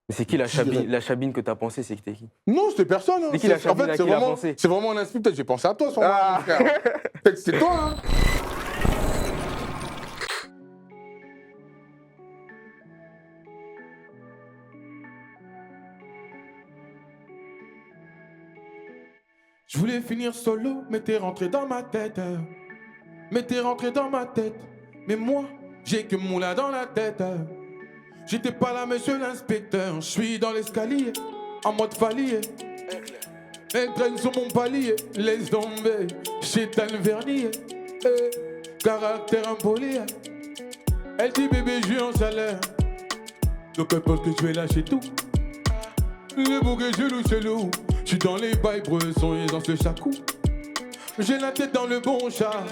Mais c'est qui la Chabine que t'as pensé, c'était qui? Non, c'était personne. Hein. C'est qui la Chabine à qui il a pensé? C'est vraiment un inspect, peut-être j'ai pensé à toi, mon frère. Peut-être que c'est toi, hein. Je voulais finir solo, mais t'es rentré dans ma tête. Mais t'es rentré dans ma tête. Mais moi, j'ai que moulin dans la tête. J'étais pas là, monsieur l'inspecteur. Je suis dans l'escalier, en mode falier. Elle traîne sur mon palier, laisse tomber. J'éteins le vernis. Caractère impoli. Elle dit bébé, je suis en salaire. Donc elle pense que je vais lâcher tout. Les bouquets chelou. Je suis dans les bails, bresson et dans ce chacou. J'ai la tête dans le bon chat.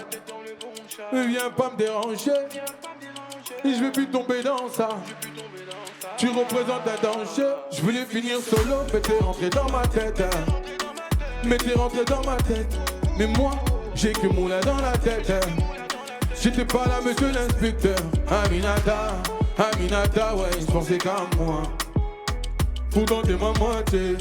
Viens pas me déranger. Je vais plus tomber dans ça. Tu représentes un danger. Je voulais finir solo, mais t'es rentré dans ma tête. Mais t'es rentré dans ma tête. Mais moi, j'ai que moulin dans la tête. J'étais pas là, monsieur l'inspecteur. Aminata, ouais, je pensais qu'à moi. Pourtant t'es ma moitié.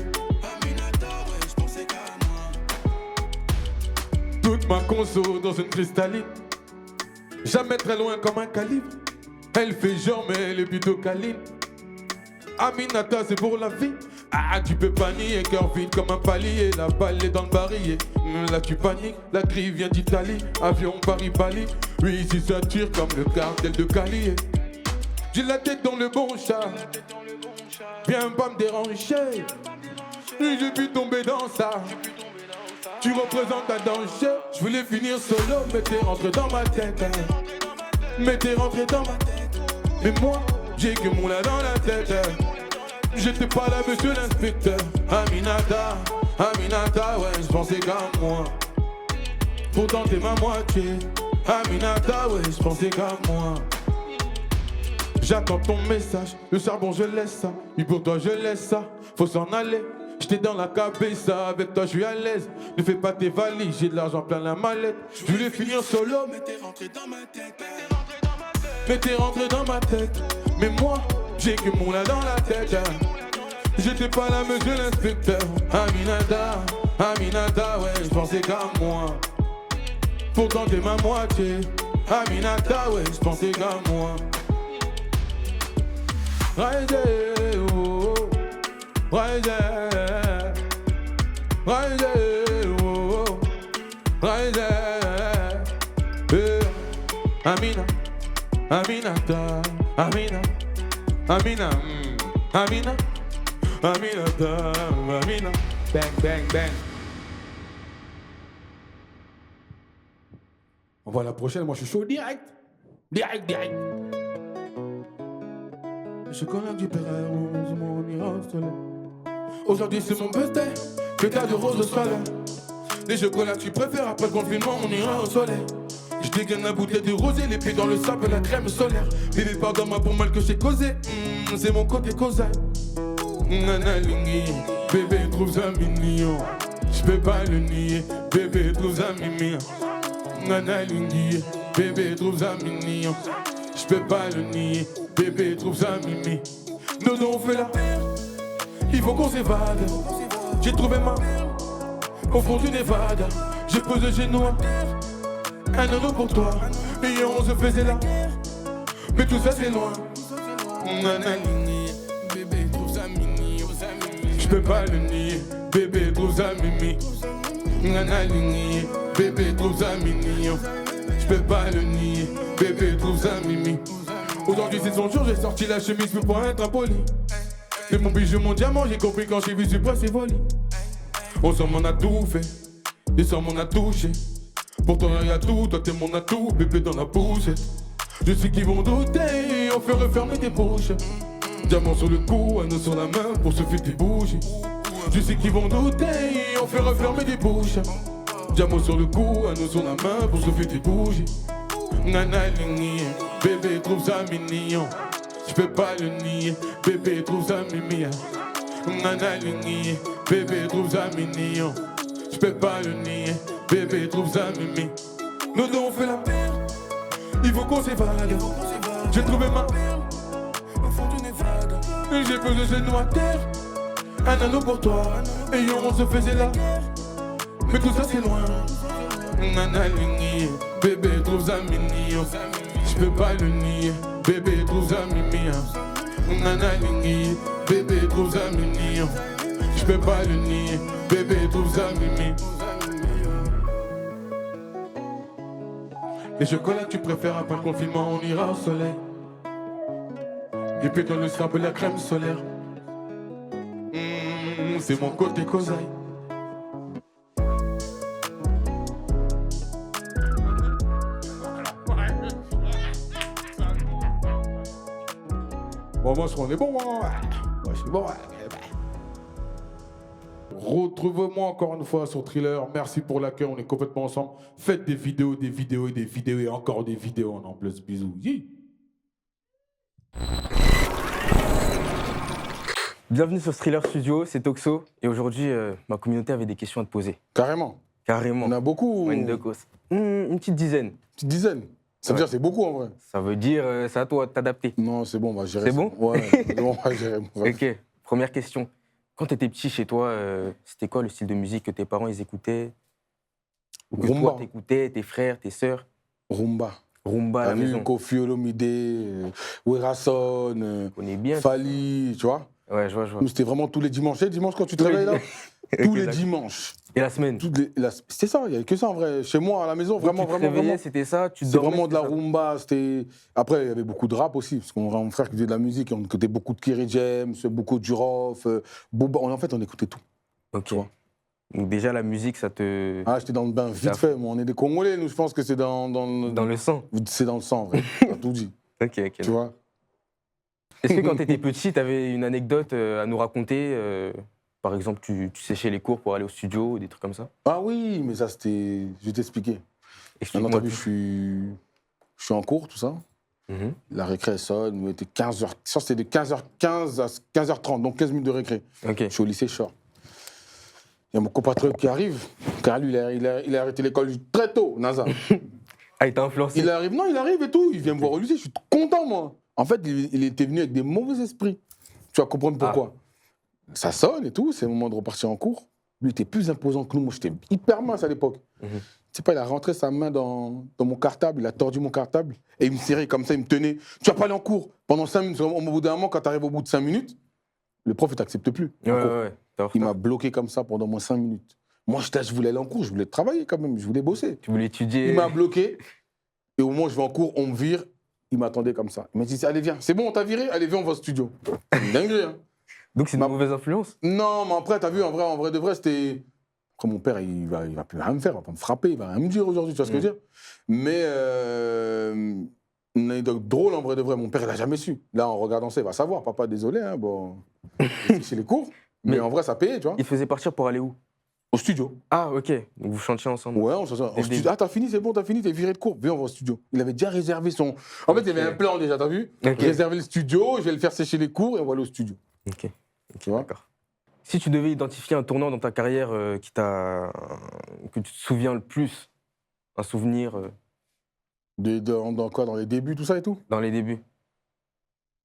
Toute ma conso dans une cristalline. Jamais très loin comme un calibre. Elle fait genre mais elle est plutôt câline. Aminata c'est pour la vie. Ah tu peux pas nier, cœur vide comme un palier. La balle est dans le barillet. Là tu paniques, la crie vient d'Italie. Avion Paris-Bali. Oui ici ça tire comme le cartel de Cali. J'ai la tête dans le bon chat. Viens pas me déranger. J'ai pu tomber dans ça. Tu représentes un danger. Je voulais finir solo, mais t'es rentré dans ma tête. Mais t'es rentré dans ma tête. Mais moi, j'ai que moulin dans la tête. J'étais pas là, monsieur l'inspecteur. Aminata, ouais, je pensais qu'à moi. Pourtant t'es ma moitié. Aminata, ouais, je pensais qu'à moi. J'attends ton message, le charbon je laisse ça. Et pour toi je laisse ça, faut s'en aller. J'étais dans la cabeza, avec toi je suis à l'aise. Ne fais pas tes valises, j'ai de l'argent plein la mallette. Je voulais finir solo, mais t'es rentré dans ma tête. Mais t'es rentré dans ma tête. Mais moi, j'ai que moulin dans la tête. J'étais pas là, monsieur l'inspecteur. Aminata, ouais, je pensais qu'à moi. Pourtant t'es ma moitié. Aminata, ouais, je pensais qu'à moi. Rise, oh, rise, oh, rise, Aminata, Amina, bang, bang, bang. On voit la prochaine, moi je suis chaud direct. Le chocolat du père, on ira au soleil. Aujourd'hui c'est mon birthday, que t'as de rose au soleil. Les chocolats que tu préfères, après le confinement on ira au soleil. Je dégaine la bouteille de rosé, les pieds dans le sable, la crème solaire. Bébé pardonne-moi pour mal que j'ai causé, c'est mon côté causal. Nanalingi, bébé trouve ça mignon. J'peux pas le nier, bébé trouve ça mignon. Nanalingi, bébé trouve ça mignon. J'peux pas le nier, bébé trouve ça mimi. Nous on fait la paire, il faut qu'on s'évade. J'ai trouvé ma mère au fond du Nevada. J'ai posé genoux à terre, un euro pour toi. Et on se faisait la guerre, mais tout ça c'est loin. Nanalingi, bébé trouve ça mignon. J'peux pas le nier, bébé trouve ça mimi. Nanalingi, bébé trouve ça mignon. J'peux pas le nier, bébé trouve ça mimi. Aujourd'hui c'est son jour, j'ai sorti la chemise pour être impoli. C'est mon bijou, mon diamant, j'ai compris quand j'ai vu ce poids, c'est volé. Ensemble on a tout fait, ensemble on a touché. Pour toi y'a tout, toi t'es mon atout, bébé dans la poussette. Je sais qu'ils vont douter, on fait refermer tes bouches. Diamant sur le cou, anneau sur la main pour se faire tes bougies. Je sais qu'ils vont douter, on fait refermer des bouches. Diamant sur le cou, anneau sur la main pour se faire tes bougies. Nanalingi, bébé trouve ça mignon. J'peux pas le nier, bébé trouve ça mimi. Nanalingi, bébé trouve ça mignon. J'peux pas le nier, bébé trouve ça mimi. Nous deux on fait la paire, il faut qu'on s'évade. J'ai trouvé ma mère au fond du Nevada. J'ai peu de genoux à terre, un anneau pour toi. Et yo, on se faisait la guerre, mais tout ça c'est loin. Nana Lini, bébé trouve ça mignon. J'peux pas le nier, bébé trouve ça mignon. Nana Lini, bébé trouve ça mignon. J'peux pas le nier, bébé trouve ça mignon. Les chocolats que tu préfères après le confinement, on ira au soleil. Et puis dans le sable, la crème solaire. C'est mon côté cosaille. Bon, moi, je crois qu'on est bon, moi. Moi, je suis bon. Retrouvez-moi encore une fois sur Thriller. Merci pour l'accueil, on est complètement ensemble. Faites des vidéos, des vidéos et des vidéos et encore des vidéos. On en plus, bisous. Yeah. Bienvenue sur Thriller Studio, c'est Toxo. Et aujourd'hui, ma communauté avait des questions à te poser. Carrément. Carrément. On a beaucoup. Une petite dizaine. Une petite dizaine. Ça veut dire c'est beaucoup en vrai. Ça veut dire, c'est à toi de t'adapter. Non, c'est bon, on va gérer. C'est bon? Ouais, on va gérer. Ok, première question. Quand tu étais petit chez toi, c'était quoi le style de musique que tes parents ils écoutaient? Ou que Rumba. toi t'écoutais, tes frères, tes sœurs? Rumba. Rumba à la maison. Kofi Olomide, Werason, On est bien. Fali, tu vois. Ouais, je vois. Nous, c'était vraiment tous les dimanches. Les dimanches quand tu te réveilles là, tous les dimanches. Et la semaine? C'était ça, il n'y avait que ça en vrai. Chez moi, à la maison, vraiment, tu te réveillais, c'était ça, tu C'était dormais, vraiment de la c'était ça. rumba. Après, il y avait beaucoup de rap aussi, parce qu'on avait mon frère qui faisait de la musique, on écoutait beaucoup de Kerry James, beaucoup de Jurof, Booba. En fait, on écoutait tout. Ok. Tu vois. Donc déjà, la musique, ça te... Ah, j'étais dans le bain vite fait. Moi, on est des Congolais, nous, je pense que c'est dans Dans le sang. C'est dans le sang, en vrai. T'as tout dit. Ok. Tu vois. Est-ce que quand tu étais petit, tu avais une anecdote à nous raconter par exemple, tu séchais les cours pour aller au studio ou des trucs comme ça? Ah oui, mais ça, c'était... Je vais t'expliquer. Maintenant, Explique-moi t'as vu, tout. je suis en cours, tout ça. Mhm. La récré elle sonne, mais c'était 15h. Ça, c'était de 15h15 à 15h30, donc 15 minutes de récré. Ok. Je suis au lycée, je sors. Il y a mon compatriote qui arrive, car lui, il a arrêté l'école très tôt, NASA. Ah, il t'a influencé? Il arrive et tout, il vient me voir au lycée, je suis content, moi. En fait, il était venu avec des mauvais esprits. Tu vas comprendre pourquoi. Ça sonne et tout, c'est le moment de repartir en cours. Lui, il était plus imposant que nous, moi, j'étais hyper mince à l'époque. Tu sais pas, il a rentré sa main dans mon cartable, il a tordu mon cartable, et il me serrait comme ça, il me tenait. Tu vas pas aller en cours pendant 5 minutes. Au bout d'un moment, quand tu arrives au bout de 5 minutes, le prof, il t'accepte plus. Ouais. Il m'a bloqué comme ça pendant moins 5 minutes. Moi, je voulais aller en cours, je voulais travailler quand même, je voulais bosser. Tu voulais étudier? Il m'a bloqué, et au moment où je vais en cours, on me vire, il m'attendait comme ça. Il m'a dit, allez, viens, c'est bon, on t'a viré, allez, viens, on va au studio. C'est une dinguerie, hein. Donc c'est une mauvaise influence? Non, mais après, t'as vu, en vrai de vrai, c'était... Après, mon père, il va plus rien me faire, il va pas me frapper, il va rien me dire aujourd'hui, tu vois ce que je veux dire. Mais une anecdote drôle, en vrai de vrai, mon père, il a jamais su. Là, en regardant ça, il va savoir, papa, désolé, hein, bon, c'est les cours, mais en vrai, ça payait, tu vois. Il te faisait partir pour aller où? Au studio. Ah, ok. Donc vous chantiez ensemble? Ouais, on au studio. Ah, t'as fini, c'est bon, t'as fini, t'es viré de cours, viens, on va au studio. Il avait déjà réservé son... En fait, il y avait un plan déjà, t'as vu. Réserver le studio, je vais le faire sécher les cours, et on va aller au studio. Ok, tu vois. D'accord. Si tu devais identifier un tournant dans ta carrière que tu te souviens le plus, un souvenir Dans quoi? Dans les débuts, tout ça et tout? dans les débuts?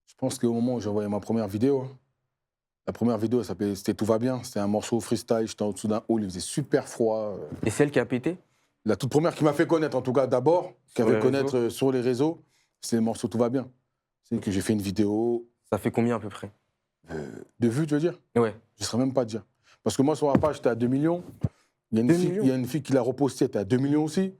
Je pense qu'au moment où j'ai envoyé ma première vidéo, la première vidéo, c'était Tout va bien. C'était un morceau freestyle, j'étais en dessous d'un hall, il faisait super froid. Et celle qui a pété? La toute première qui m'a fait connaître, en tout cas d'abord, qui a fait connaître sur les réseaux, c'est le morceau Tout va bien. C'est que j'ai fait une vidéo. Ça fait combien à peu près? De vues, tu veux dire? Ouais. Je ne saurais même pas te dire. Parce que moi, sur la page, j'étais à 2 millions. Il y a une fille qui l'a reposté, elle était à 2 millions aussi.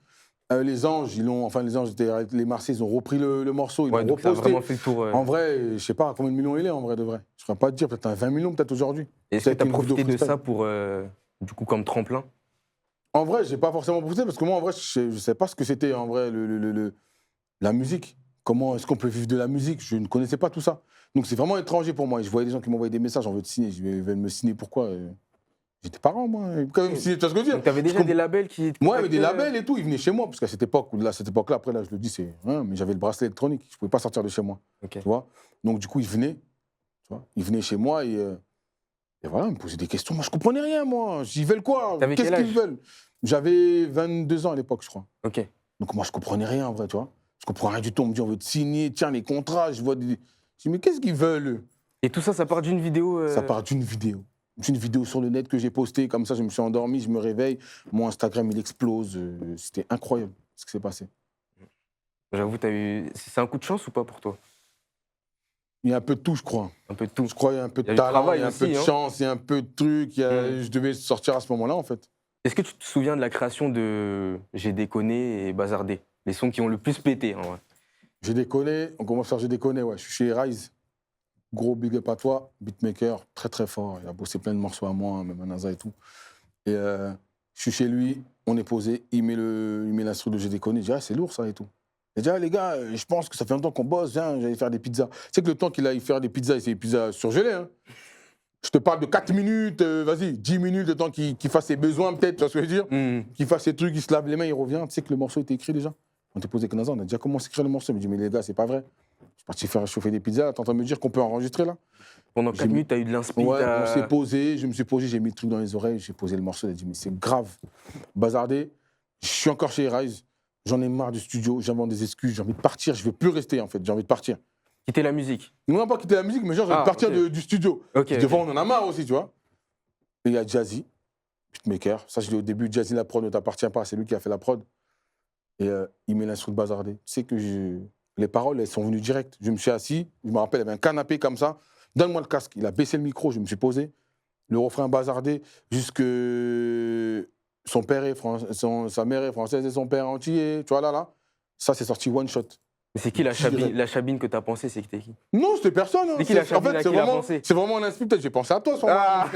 Les Anges, les Marseillais, ils ont repris le morceau, ils l'ont donc ça a reposté. vraiment fait le tour. En vrai, je ne sais pas à combien de millions il est, en vrai de vrai. Je ne saurais pas te dire, peut-être un 20 millions, peut-être aujourd'hui. Est-ce que tu as une profité vidéo de ça freestyle. pour, du coup, comme tremplin? En vrai, je n'ai pas forcément profité, parce que moi, en vrai, je ne sais pas ce que c'était, en vrai, la musique. Comment est-ce qu'on peut vivre de la musique? Je ne connaissais pas tout ça. Donc c'est vraiment étranger pour moi. Et je voyais des gens qui m'envoyaient des messages, on veut te signer. Je vais me signer pourquoi? J'étais parent, moi. Quand même signer, tu vois ce que je veux dire? Donc tu avais déjà des labels qui... Moi, mais des labels et tout, ils venaient chez moi, parce qu'à cette époque-là, après, là, je le dis, c'est... Hein, mais j'avais le bracelet électronique, je ne pouvais pas sortir de chez moi, Ok. tu vois. Donc, du coup, ils venaient, tu vois. Ils venaient chez moi et voilà, ils me posaient des questions. Moi, je ne comprenais rien, moi. Ils veulent quoi? T'avais Qu'est-ce quel qu'ils veulent? J'avais 22 ans à l'époque, je crois. Ok. Donc, moi, je ne comprenais rien, en vrai, tu vois. Je ne comprenais rien du tout. On me dit, on veut te signer, tiens, les contrats. Je dis, mais qu'est-ce qu'ils veulent? Et tout ça, ça part d'une vidéo Ça part d'une vidéo. D'une vidéo sur le net que j'ai postée, comme ça je me suis endormi, je me réveille, mon Instagram il explose, c'était incroyable ce qui s'est passé. J'avoue, c'est un coup de chance ou pas pour toi? Il y a un peu de tout je crois. Un peu de tout. Je crois qu'il y a un peu Il y de a du talent, il travail y a un peu aussi, de hein. chance, il y a un peu de trucs, je devais sortir à ce moment-là en fait. Est-ce que tu te souviens de la création de J'ai déconné et Bazardé? Les sons qui ont le plus pété, en vrai. J'ai déconné, on commence à faire J'ai déconné, ouais, je suis chez Rise. Gros big up à toi, beatmaker, très très fort, il a bossé plein de morceaux à moi, même à NASA et tout. Et je suis chez lui, on est posé, il met l'instru de J'ai déconné, je dis ah c'est lourd ça et tout. Il dit ah les gars, je pense que ça fait longtemps qu'on bosse, viens, j'allais faire des pizzas. Tu sais que le temps qu'il aille faire des pizzas, c'est des pizzas surgelées, hein. Je te parle de 4 minutes, vas-y, 10 minutes, le temps qu'il fasse ses besoins peut-être, tu vois ce que je veux dire, qu'il fasse ses trucs, il se lave les mains, il revient, tu sais que le morceau était écrit déjà. On t'est posé avec NASA, on a déjà commencé à écrire le morceau, il me dit mais les gars c'est pas vrai. Je suis parti faire chauffer des pizzas, t'es en train de me dire qu'on peut enregistrer là? Pendant 4 minutes, t'as eu de l'inspi. Ouais, on s'est posé, je me suis posé, j'ai mis le truc dans les oreilles, j'ai posé le morceau, il a dit mais c'est grave. Bazardé, je suis encore chez Rise, j'en ai marre du studio, j'invente des excuses, j'ai envie de partir, je veux plus rester en fait, j'ai envie de partir. Quitter la musique. Non, pas quitter la musique, mais genre j'ai envie de partir ok. du studio. Ok, Des fois on en a marre aussi, tu vois. Et il y a Jazzy, beatmaker, ça je l'ai au début, Jazzy la prod ne t'appartient pas, c'est lui qui a fait la prod. Et il met l'instru de Bazardé. Tu sais que les paroles, elles sont venues direct. Je me suis assis, je me rappelle, il y avait un canapé comme ça, donne-moi le casque. Il a baissé le micro, je me suis posé. Le refrain Bazardé, jusque son père est sa mère est française et son père entier, tu vois là. Ça, c'est sorti one shot. Mais c'est qui la chabine que t'as pensé? C'était qui? Non, c'était personne. Hein. C'est qui la En chabine fait, à qui il a pensé? c'est vraiment un inspire. Peut-être j'ai pensé à toi, son frère.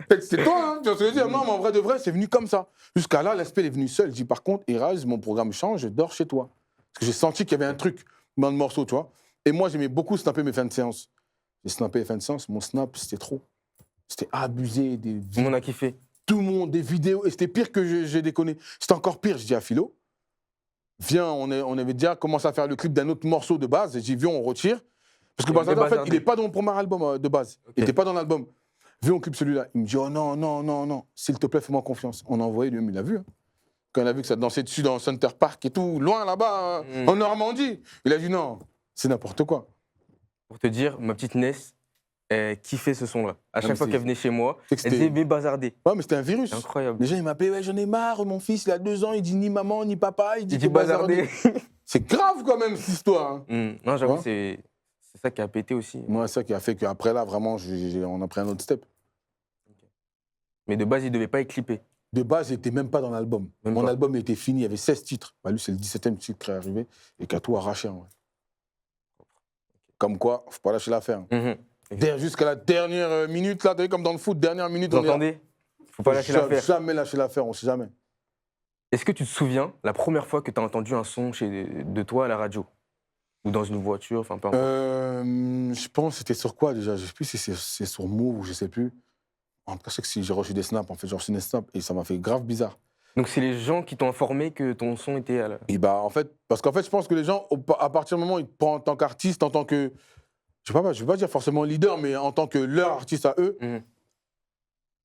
Peut-être c'est toi, hein, tu vois ce que je veux dire. Non, mais en vrai de vrai, c'est venu comme ça. Jusqu'à là, l'aspect est venu seul. Je dis par contre, Erasme, mon programme change, je dors chez toi. Parce que j'ai senti qu'il y avait un truc dans le morceau, tu vois. Et moi, j'aimais beaucoup snapper mes fins de séance. J'ai snappé les fins de séance, mon snap, c'était trop. C'était abusé. Tout le monde a kiffé. Tout le monde, des vidéos. Et c'était pire que j'ai déconné. C'était encore pire. Je dis à Philo, viens, on avait déjà commencé à faire le clip d'un autre morceau de base. J'ai dit, viens, on retire. Parce que Bazardé, en fait, il n'est pas dans mon premier album de base. Okay. Il n'était pas dans l'album. Viens, on clip celui-là. Il me dit, oh non, non, non, non. S'il te plaît, fais-moi confiance. On a envoyé, lui-même, il a vu. Hein. Quand il a vu que ça dansait dessus dans Center Park et tout, loin là-bas, en Normandie. Il a dit, non, c'est n'importe quoi. Pour te dire, ma petite Ness, elle kiffait ce son-là. À chaque fois qu'elle venait chez moi, elle disait, mais Bazardé. Ouais, mais c'était un virus. Incroyable. Les gens, ils m'appelaient, ouais, j'en ai marre, mon fils, il a 2 ans, il dit ni maman, ni papa, il dit Bazardé. C'est grave quand même, cette histoire. Hein. Non, j'avoue, c'est ça qui a pété aussi. Moi, c'est ça qui a fait qu'après là, vraiment, on a pris un autre step. Okay. Mais de base, il ne devait pas être clippé. De base, il n'était même pas dans l'album. Mon album était fini, il y avait 16 titres. Bah, lui, c'est le 17e titre qui est arrivé et qui a tout arraché. En vrai. Comme quoi, il ne faut pas lâcher l'affaire. Jusqu'à la dernière minute, là, comme dans le foot, dernière minute. Vous entendez? Il ne faut pas lâcher l'affaire. Jamais lâcher l'affaire, on ne sait jamais. Est-ce que tu te souviens la première fois que tu as entendu un son de toi à la radio? Ou dans une voiture, enfin peu importe. Je pense que c'était sur quoi déjà? Je ne sais plus si c'est sur Move ou je ne sais plus. En tout cas, je sais que si j'ai reçu des snaps, en fait, j'ai reçu des snaps et ça m'a fait grave bizarre. Donc c'est les gens qui t'ont informé que ton son était à la... Et bah en fait, parce qu'en fait, je pense que les gens, à partir du moment où ils te prennent en tant qu'artiste, en tant que, je ne vais pas dire forcément leader, mais en tant que leur artiste à eux,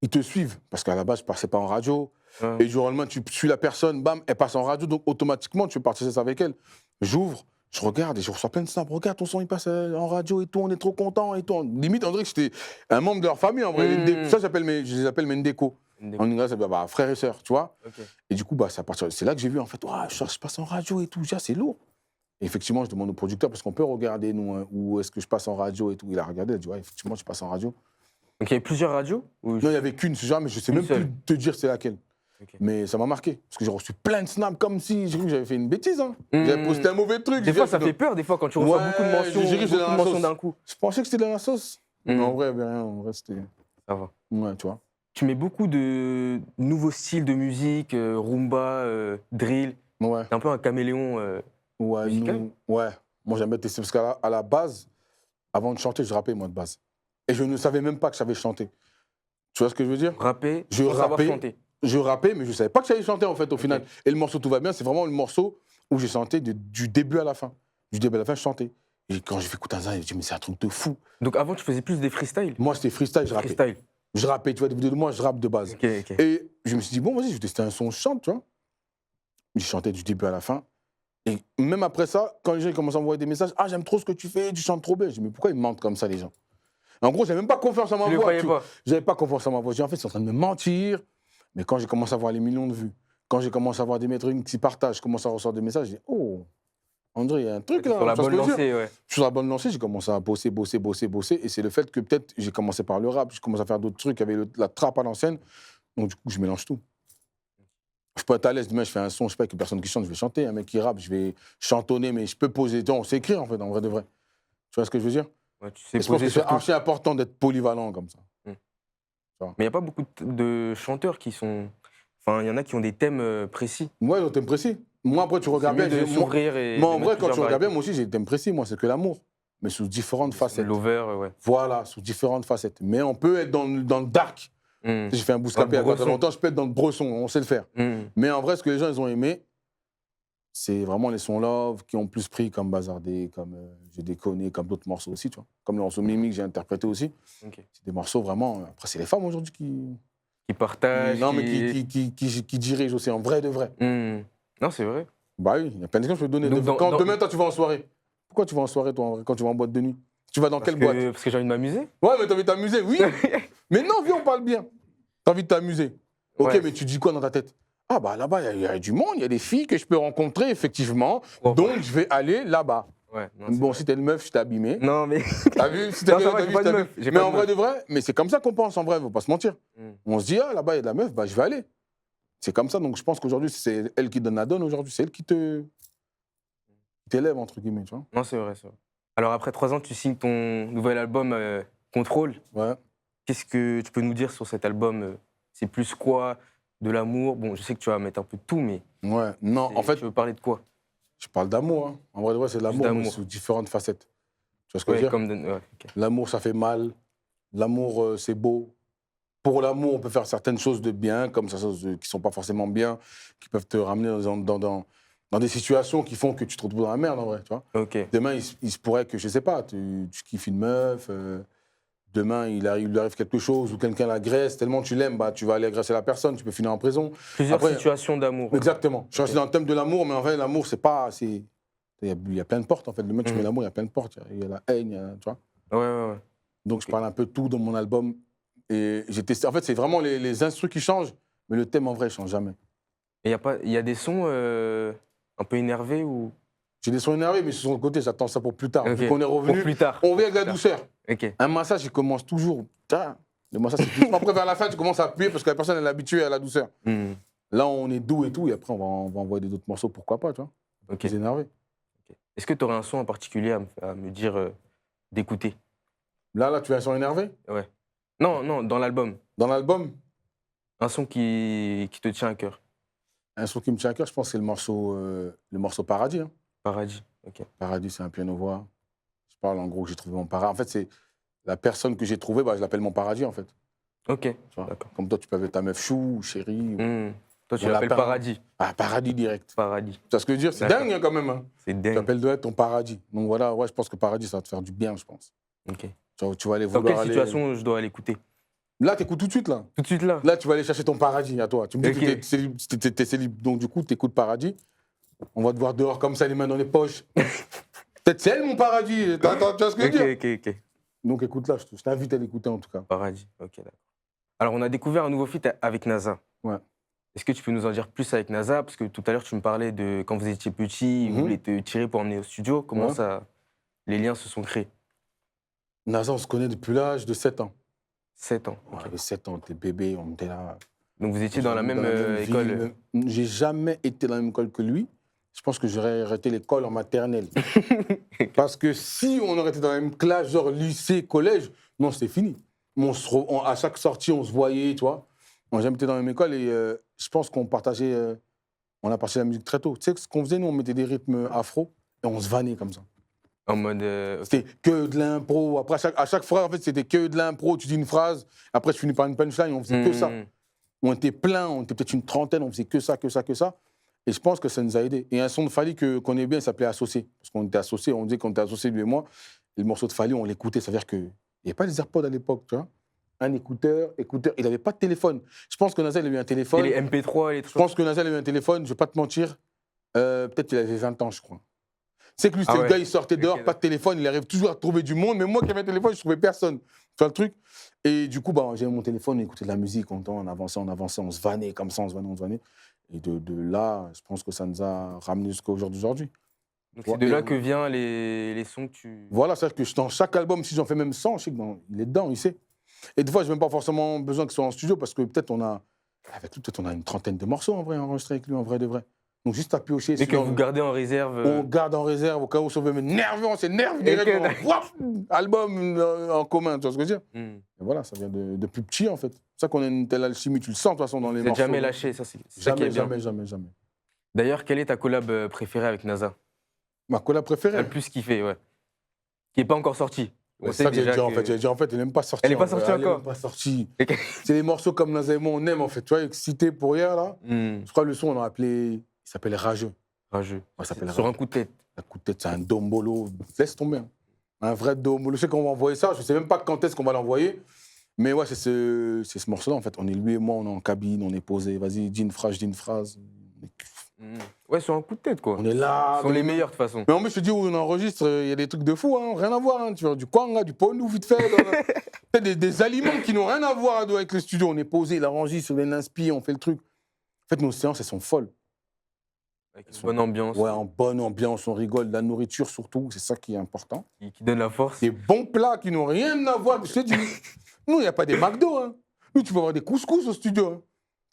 ils te suivent. Parce qu'à la base, je ne passais pas en radio. Et du jour au lendemain, tu suis la personne, bam, elle passe en radio, donc automatiquement, tu partages avec elle. J'ouvre, je regarde et je reçois plein de snaps. Regarde, ton son, il passe en radio et tout, on est trop contents et tout. Limite, on dirait que j'étais un membre de leur famille, en vrai. Ça, je les appelle Mendeko. En anglais, ça veut dire frère et sœur, tu vois. Et du coup, c'est là que j'ai vu, en fait, je passe en radio et tout, déjà, c'est lourd. Et effectivement, je demande au producteur, parce qu'on peut regarder, nous, hein, où est-ce que je passe en radio et tout. Il a regardé, il a dit, ouais, effectivement, je passe en radio. Donc il y avait plusieurs radios Non, il n'y avait qu'une, mais je ne sais même plus te dire c'est laquelle. Mais ça m'a marqué, parce que j'ai reçu plein de snaps comme si j'avais fait une bêtise. Hein. J'avais posté un mauvais truc. Des fois, ça fait peur, des fois, quand tu reçois beaucoup de mentions d'un coup. Je pensais que c'était de la sauce. Mais en vrai, il n'y avait rien. En vrai, c'était... Ça va. Ouais, tu vois. Tu mets beaucoup de nouveaux styles de musique, rumba, drill. Ouais. T'es un peu un caméléon musical. Ouais. Moi, j'aime bien tester, parce qu'à la base, avant de chanter, je rappais, moi, de base. Et je ne savais même pas que je savais chanter. Tu vois ce que je veux dire? Rapper, je rappais. Je rappais, mais je ne savais pas que j'allais chanter, en fait, au final. Et le morceau Tout va bien, c'est vraiment le morceau où j'ai chanté du début à la fin. Du début à la fin, je chantais. Et quand j'ai fait Koutanza, je me dit, mais c'est un truc de fou. Donc avant, tu faisais plus des freestyles? Moi, c'était freestyle, je rappais. Freestyle. Je rappais, tu vois, des vidéos de moi, je rappe de base. Et je me suis dit, bon, vas-y, je vais tester un son, je chante, tu vois. J'ai chanté du début à la fin. Et même après ça, quand les gens commencent à m'envoyer des messages, ah, j'aime trop ce que tu fais, tu chantes trop bien. Je dis, mais pourquoi ils me mentent comme ça, les gens? En gros, j'avais même pas confiance en ma Tu le voix. croyais pas. J'avais pas confiance en ma voix. J'ai dit, en fait, ils sont en train de me mentir. Mais quand j'ai commencé à voir les millions de vues, quand j'ai commencé à voir des métriques qui partagent, je commence à recevoir des messages, j'ai dit, oh, André, il y a un truc là. Sur la Tu vois ce bonne que je veux dire? lancée, ouais. Je suis sur la bonne lancée, j'ai commencé à bosser. Et c'est le fait que peut-être j'ai commencé par le rap, j'ai commencé à faire d'autres trucs avec la trappe à l'ancienne. Donc du coup, je mélange tout. Je peux être à l'aise, demain je fais un son, je sais pas, avec une personne qui chante, je vais chanter. Un mec qui rappe, je vais chantonner, mais je peux poser. On sait écrire en fait, en vrai de vrai. Tu vois ce que je veux dire? Ouais, tu sais Et je pense poser que c'est surtout. archi important d'être polyvalent comme ça. Mais il n'y a pas beaucoup de chanteurs qui sont. Enfin, il y en a qui ont des thèmes précis. Moi, j'ai un thème précis. Moi, après, tu C'est regardes mieux bien. de moi, s'ouvrir et. moi, de en mettre vrai, quand tu plusieurs regardes bien, variétés. moi aussi, j'ai des thèmes précis. Moi, c'est que l'amour. Mais sous différentes facettes. L'over, ouais. Voilà, sous différentes facettes. Mais on peut être dans le dark. Mm. J'ai fait un bouscapé il y a pas très longtemps, je peux être dans le bresson, on sait le faire. Mm. Mais en vrai, ce que les gens ils ont aimé, c'est vraiment les sons love qui ont plus pris, comme Bazardé, comme J'ai déconné, comme d'autres morceaux aussi, tu vois. Comme le morceau Mimi que j'ai interprété aussi. Ok. C'est des morceaux vraiment. Après, c'est les femmes aujourd'hui Qui partagent. non, mais qui dirigent aussi, en vrai de vrai. Mm. Non, c'est vrai. Bah oui, il y a plein d'exemples que je peux te donner. Donc, Quand demain, toi, tu vas en soirée. Pourquoi tu vas en soirée, toi, en vrai, quand tu vas en boîte de nuit? Tu vas dans quelle boîte? Parce que j'ai envie de m'amuser. Ouais, mais t'as envie de t'amuser, oui. Mais non, viens, on parle bien. T'as envie de t'amuser. Ok, Ouais. mais tu dis quoi dans ta tête? Ah bah là-bas, il y a du monde, il y a des filles que je peux rencontrer, effectivement. Oh, Donc, je vais aller là-bas. Ouais, non, Bon, c'est si t'es une meuf, je t'ai abîmé. vrai. Non, mais. T'as vu? Si t'es Non, une ça meuf, va, t'as j'ai vu, pas je de t'ai meuf, abîmé. j'ai Mais pas en de vrai meuf. de vrai, mais c'est comme ça qu'on pense, en vrai, faut pas se mentir. Mm. On se dit, ah là-bas, il y a de la meuf, bah je vais aller. C'est comme ça, donc je pense qu'aujourd'hui, c'est elle qui donne la donne aujourd'hui, c'est elle qui t'élève, entre guillemets, tu vois. Non, c'est vrai, c'est vrai. Alors, après 3 ans, tu signes ton nouvel album Contrôle. Ouais. Qu'est-ce que tu peux nous dire sur cet album? C'est plus quoi? De l'amour? Bon, je sais que tu vas mettre un peu de tout, mais. Ouais. Non, en fait, Tu veux parler de quoi? je parle d'amour. Hein. En vrai de vrai, c'est de l'amour, mais d'amour. sous différentes facettes. Tu vois ce que je veux Ouais, dire? comme. Ouais, ok. L'amour, ça fait mal. L'amour, c'est beau. Pour l'amour, on peut faire certaines choses de bien, comme certaines choses qui ne sont pas forcément bien, qui peuvent te ramener dans des situations qui font que tu te retrouves dans la merde, en vrai, tu vois. Ok. Demain, il se pourrait que, je sais pas, tu kiffes une meuf, demain, il lui arrive quelque chose, ou quelqu'un l'agresse, tellement tu l'aimes, bah, tu vas aller agresser la personne, tu peux finir en prison. Plusieurs Après, situations d'amour. exactement. Je suis Ok. resté dans le thème de l'amour, mais en vrai, l'amour, c'est pas... Il y a plein de portes, en fait. Le mec, tu mets l'amour, il y a plein de portes. Il y a la haine, tu vois. Ouais, ouais, ouais. Donc, Ok. je parle un peu de tout dans mon album. Et j'ai testé. En fait, c'est vraiment les instrus qui changent, mais le thème, en vrai, il change jamais. Et il y a des sons un peu énervés ou. J'ai des sons énervés, mais sur le côté, j'attends ça pour plus tard. Ok. Vu qu'on est Pour revenu, plus tard. on revient avec la Plus tard. douceur. Ok. Un massage, il commence toujours. Le massage, c'est doucement. Après, vers la fin, tu commences à appuyer parce que la personne, elle est habituée à la douceur. Hmm. Là, on est doux et tout, et après, on va envoyer d'autres morceaux, pourquoi pas, tu vois. Ok. Plus énervé. Ok. Est-ce que tu aurais un son en particulier à me dire d'écouter? Là, tu as un son énervé. Ouais. Non, non, dans l'album. Dans l'album, Un son qui te tient à cœur. un son qui me tient à cœur, je pense que c'est le morceau Paradis. Hein. Paradis. Ok. Paradis, c'est un piano-voix. Je parle en gros que j'ai trouvé mon paradis. En fait, c'est la personne que j'ai trouvée, bah, je l'appelle mon paradis, en fait. Ok. Tu vois. D'accord. Comme toi, tu peux appeler ta meuf chou, chérie. Hmm. Toi, tu Mon l'appelles lapin. Paradis. Ah, paradis direct. Paradis. Tu vois ce que je veux dire? C'est D'accord. dingue hein, quand même. Hein. C'est Tu dingue. appelles de ton paradis. Donc voilà, ouais, je pense que paradis, ça va te faire du bien, je pense. Ok. Tu vas aller Dans vouloir quelle situation je dois l'écouter? Là, t'écoutes tout de suite, là. Tout de suite là. Là, tu vas aller chercher ton paradis à toi. Tu me dis Ok. que t'es célib, donc du coup, t'écoutes paradis. On va te voir dehors comme ça, les mains dans les poches. Peut-être c'est elle, mon paradis. Tu vois ce que je veux dire? Ok, ok. Donc écoute là, je t'invite à l'écouter en tout cas. Paradis. Ok, d'accord. Alors, on a découvert un nouveau feat avec NASA. Ouais. Est-ce que tu peux nous en dire plus avec NASA? Parce que tout à l'heure, tu me parlais de quand vous étiez petit, vous voulez te tirer pour emmener au studio. Comment Ouais. les liens se sont créés? NASA, on se connaît depuis l'âge de 7 ans. 7 ans. On ok. avait 7 ans, on était bébé, on était là. Donc, vous étiez dans la même ville. école. J'ai jamais été dans la même école que lui. Je pense que j'aurais arrêté l'école en maternelle. Parce que si on aurait été dans la même classe, genre lycée, collège, non, c'était fini. À chaque sortie, on se voyait, tu vois. On n'a jamais été dans la même école et je pense qu'on partageait, on a partagé la musique très tôt. Tu sais ce qu'on faisait, nous, on mettait des rythmes afro et on se vannait comme ça. En mode. Ok. C'était que de l'impro. Après, à chaque phrase, en fait, c'était que de l'impro. Tu dis une phrase, après, tu finis par une punchline, on faisait que ça. On était plein, on était peut-être une trentaine, on faisait que ça, que ça, que ça. Et je pense que ça nous a aidés. Et un son de Fally qu'on est bien, il s'appelait Associé. Parce qu'on était associés, on disait qu'on était associés, lui et moi. Et le morceau de Fally, on l'écoutait. Ça veut dire qu'il n'y avait pas les AirPods à l'époque, tu vois. Un écouteur. Il n'avait pas de téléphone. Je pense que Nazel a eu un téléphone. Et les MP3 et les trucs. Je pense que Nazel a eu un téléphone, je ne vais pas te mentir. Peut-être qu'il avait 20 ans, je crois. C'est que lui, c'est Ah le ouais. gars, il sortait dehors, Ok, pas de téléphone, il arrive toujours à trouver du monde. Mais moi qui avais un téléphone, je ne trouvais personne. Tu vois le truc? Et du coup, bah, j'avais mon téléphone, on écoutait de la musique, on avançait, on se vannait comme ça, on se vannait. Et de là, je pense que ça nous a ramené jusqu'au jour d'aujourd'hui. Donc Tu vois, c'est de et là que viennent les sons que tu. voilà, c'est-à-dire que dans chaque album, si j'en fais même 100, je sais il est dedans, il sait. Et des fois, je n'ai même pas forcément besoin que ce soit en studio parce que peut-être avec lui, peut-être on a une trentaine de morceaux en vrai enregistrés avec lui, en vrai de vrai. Donc juste à piocher. Mais que vous gardez en réserve. On garde en réserve au cas où on veut m'énerver, on s'énerve direct. Album en commun, tu vois ce que je veux dire? Hmm. Et voilà, ça vient de plus petit en fait. C'est ça qu'on a une telle alchimie, tu le sens de toute façon dans les Vous morceaux. n'êtes jamais lâché, ça c'est ça qui est Jamais, bien. jamais. D'ailleurs, quelle est ta collab préférée avec NASA? Ma collab T'as préférée. le plus kiffé, ouais. Qui n'est pas encore sortie. On Ouais, sait c'est ça que j'ai déjà dit en fait. J'ai dit en fait, elle n'est même pas sortie. Elle n'est pas en vrai. sortie Elle est encore. même pas sortie. Et que- C'est des morceaux comme Naza et moi, on aime en fait. Tu vois, excité pour hier là. Hmm. Je crois que le son, on l'a appelé. Il s'appelle Rageux. Rageux. Ouais, ça s'appelle Sur Rageux. un coup de tête. Un coup de tête, c'est un dombolo. Laisse tomber. Hein. Un vrai dombolo. Je sais qu'on va envoyer ça. Je sais même pas quand est-ce qu'on va l'envoyer. Mais ouais, c'est ce morceau-là en fait. On est lui et moi, on est en cabine, on est posé. Vas-y, dis une phrase. Hmm. Ouais, sur un coup de tête, quoi. On est là. Ce sont les meilleurs, de toute façon. Mais en plus, je te dis, où on enregistre, il y a des trucs de fou, hein, rien à voir. Hein. Tu vois, du kwanga, du pondou, vite fait. Des aliments qui n'ont rien à voir avec le studio. On est posé, il enregistre, on l'inspire, on fait le truc. En fait, nos séances, elles sont folles. Avec une bonne ambiance. Ouais, en bonne ambiance, on rigole. La nourriture, surtout, c'est ça qui est important. Qui donne la force. Des bons plats qui n'ont rien à voir. Je te dis, nous, il n'y a pas des McDo. Hein. Nous, tu peux avoir des couscous au studio. Hein.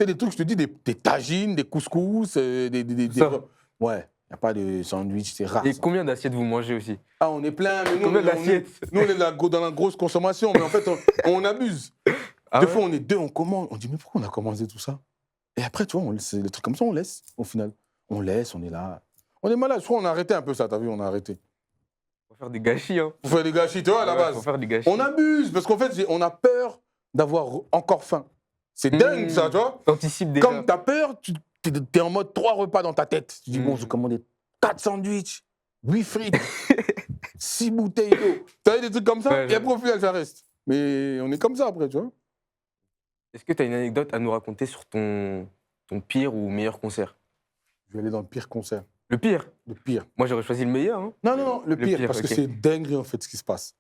C'est des trucs, je te dis, des tagines, des couscous, Ça. Ouais, il n'y a pas de sandwich, c'est rare. Et Ça. combien d'assiettes vous mangez aussi? Ah, on est plein, mais nous, Combien d'assiettes? on est dans la grosse consommation, mais en fait, on abuse. Ah Des ouais? fois, on est deux, on commande. On dit, mais pourquoi on a commandé tout ça? Et après, tu vois, les trucs comme ça, on laisse, au final. On laisse, on est là. On est malade. Je crois qu'on a arrêté un peu ça, t'as vu, on a arrêté. Faut faire des gâchis, hein. Pour faire des gâchis, tu vois, à la Ouais, base. Faut faire des gâchis. On abuse, parce qu'en fait, on a peur d'avoir encore faim. C'est dingue, ça, tu vois. T'anticipes déjà. Comme t'as peur, tu es en mode 3 repas dans ta tête. Tu dis, bon, je vais commander 4 sandwichs, 8 frites, 6 bouteilles d'eau. T'as des trucs comme ça, Ouais, et après, au final, ça reste. Mais on est comme ça après, tu vois. Est-ce que tu as une anecdote à nous raconter sur ton pire ou meilleur concert? Je vais aller dans le pire concert. Le pire? Le pire. Moi, j'aurais choisi le meilleur. Hein. Non, le pire, parce ok. que c'est dingue, en fait, ce qui se passe.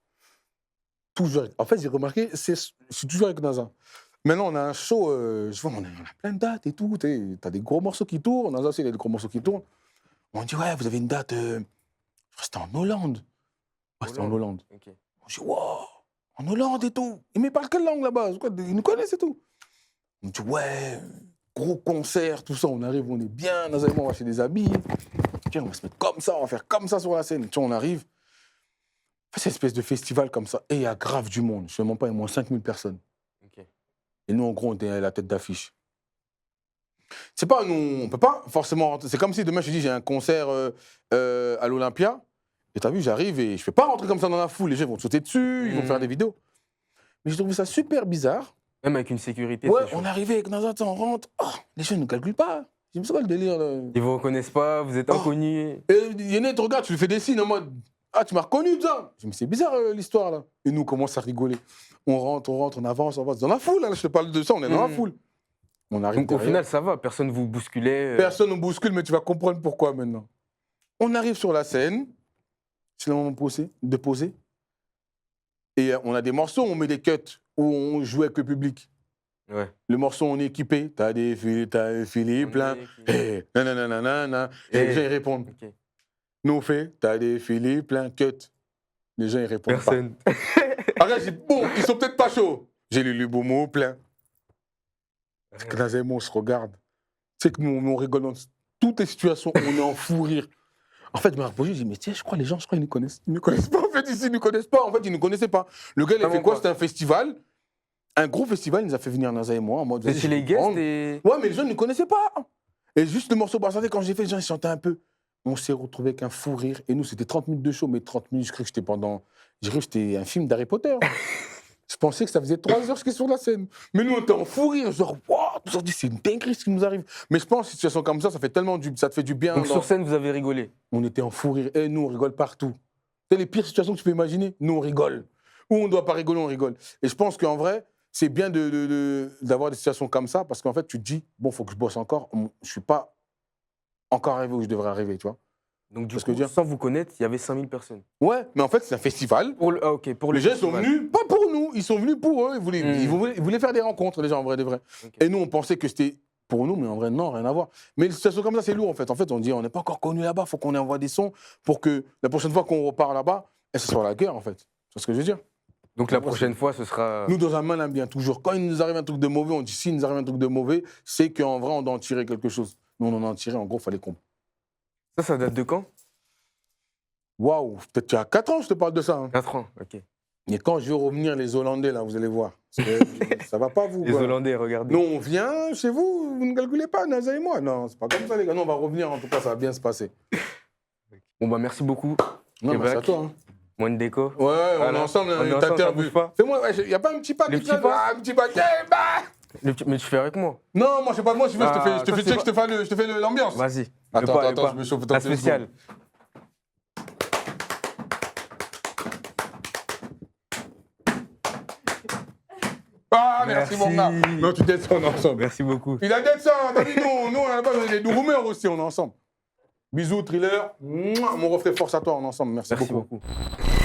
Toujours. En fait, j'ai remarqué, je suis toujours avec NASA. Maintenant, on a un show, je vois, on a plein de dates et tout. T'as des gros morceaux qui tournent. NASA aussi, il y a des gros morceaux qui tournent. On dit, ouais, vous avez une date. Je crois que c'était en Hollande. Ouais, c'était en Hollande. Ok. On dit, wow, en Hollande et tout. Mais ils parlent quelle langue là-bas? Ils nous connaissent et tout. On dit, ouais, gros concert, tout ça. On arrive, on est bien. NASA et moi, on va acheter des habits. Tiens, on va se mettre comme ça, on va faire comme ça sur la scène. Tu vois, on arrive. On fait cette espèce de festival comme ça. Et il y a grave du monde. Je ne mens pas, il y a moins 5000 personnes. Ok. Et nous, en gros, on était à la tête d'affiche. C'est pas, nous, on peut pas forcément rentrer. C'est comme si demain, je te dis, j'ai un concert à l'Olympia. Et t'as vu, j'arrive et je fais pas rentrer comme ça dans la foule. Les gens vont te sauter dessus, ils vont faire des vidéos. Mais j'ai trouvé ça super bizarre. Même avec une sécurité. Ouais, c'est chaud. on est arrivé avec NASA, on rentre. Oh, les gens ne nous calculent pas. Je me sais pas le délire. Là. Ils vous reconnaissent pas, vous êtes Oh. inconnus. Et Yann, te regarde, tu lui fais des signes en mode ah, tu m'as reconnu, ça. Je dis, mais c'est bizarre l'histoire là. Et nous, on commence à rigoler. On rentre, on avance. Dans la foule, là, je te parle de ça, on est dans la foule. On arrive Donc au derrière. final, ça va, personne vous bousculait. Personne ne bouscule, mais tu vas comprendre pourquoi maintenant. On arrive sur la scène, c'est le moment de poser. Et on a des morceaux, on met des cuts où on joue avec le public. Ouais. Le morceau, on est équipé. T'as des filets plein. Hey, nanana. Et les gens, ils répondent. Ok. Nous, on fait, t'as des filets plein, cut. Les gens, ils répondent Personne. pas. Après, j'ai dit, bon, ils sont peut-être pas chauds. J'ai lu le beau mot plein. Parce que Naza et moi, on se regarde. Tu sais que nous, on rigole dans toutes les situations, on est en fou rire. En fait, je me reposais, je dis, mais tiens, je crois les gens, ils nous connaissent. Ils ne connaissent pas, en fait, ici, ils ne connaissent pas. En fait, ils ne nous connaissaient pas. Le gars, il a fait quoi? C'était un festival. Un gros festival, il nous a fait venir Naza et moi en mode. Vous étiez les guests et. Ouais, mais les gens ne nous connaissaient pas. Et juste le morceau Brassardé, quand j'ai fait, les gens, ils chantaient un peu. On s'est retrouvés avec un fou rire. Et nous, c'était 30 minutes de show, mais 30 minutes, je croyais que c'était pendant. Je croyais que c'était un film d'Harry Potter. Je pensais que ça faisait 3 heures que j'étais sur la scène. Mais nous, on était en fou rire. Genre, waouh, tout ça, c'est une dinguerie ce qui nous arrive. Mais je pense, une situation comme ça fait tellement ça te fait du bien. Donc sur scène, vous avez rigolé. On était en fou rire. Et nous, on rigole partout. C'est les pires situations que tu peux imaginer. Nous, on rigole. Où on ne doit pas rigoler, on rigole. Et je pense qu'en vrai, c'est bien d'avoir des situations comme ça parce qu'en fait, tu te dis, bon, il faut que je bosse encore. Je ne suis pas encore arrivé où je devrais arriver, tu vois. Donc du Parce coup, que sans vous connaître, il y avait 5000 personnes. Ouais, mais en fait, c'est un festival. Pour le Les gens sont venus, pas pour nous. ils sont venus pour eux. Ils voulaient faire des rencontres, les gens, en vrai, de vrai. Ok. Et nous, on pensait que c'était pour nous, mais en vrai, non, rien à voir. Mais une situation comme ça, c'est lourd, en fait. En fait, on dit, on n'est pas encore connus là-bas, il faut qu'on envoie des sons pour que la prochaine fois qu'on repart là-bas, ce soit la guerre, en fait. C'est ce que je veux dire. Donc la prochaine fois, ce sera. Nous, dans un malin bien, toujours. Quand il nous arrive un truc de mauvais, on dit, s'il nous arrive un truc de mauvais, c'est qu'en vrai, on doit en tirer quelque chose. Nous, on en a tiré, en gros, il fallait qu'on... Ça date de quand? Waouh, peut-être il y a 4 ans, je te parle de ça. Hein. 4 ans, ok. Et quand je vais revenir, les Hollandais, là, vous allez voir. Parce que ça va pas, vous. Les quoi. Hollandais, regardez. Nous, on vient chez vous, vous ne calculez pas, Naza et moi. Non, c'est pas comme ça, les gars. Nous, on va revenir, en tout cas, ça va bien se passer. Bon, bah, merci beaucoup. Non, merci à toi. Hein. Moins de déco. Ouais, on est ensemble, on est t'as ensemble, ça interview. bouge pas. Fais-moi, il n'y a pas un petit paquet Le petit pas un petit paquet, bah Mais tu fais avec moi. Non, moi, je sais pas, moi, je veux, Ah, je te fais check, je te fais l'ambiance. Vas-y. Attends, je me chauffe. La spéciale. Ah, merci, mon gars. Non, tu descends, on est ensemble. Merci beaucoup. Il a descend, t'as vu, nous, on a pas des rumeurs aussi, on est ensemble. Bisous, Thriller. Mouah, mon reflet, force à toi, on est ensemble. Merci Merci beaucoup. beaucoup.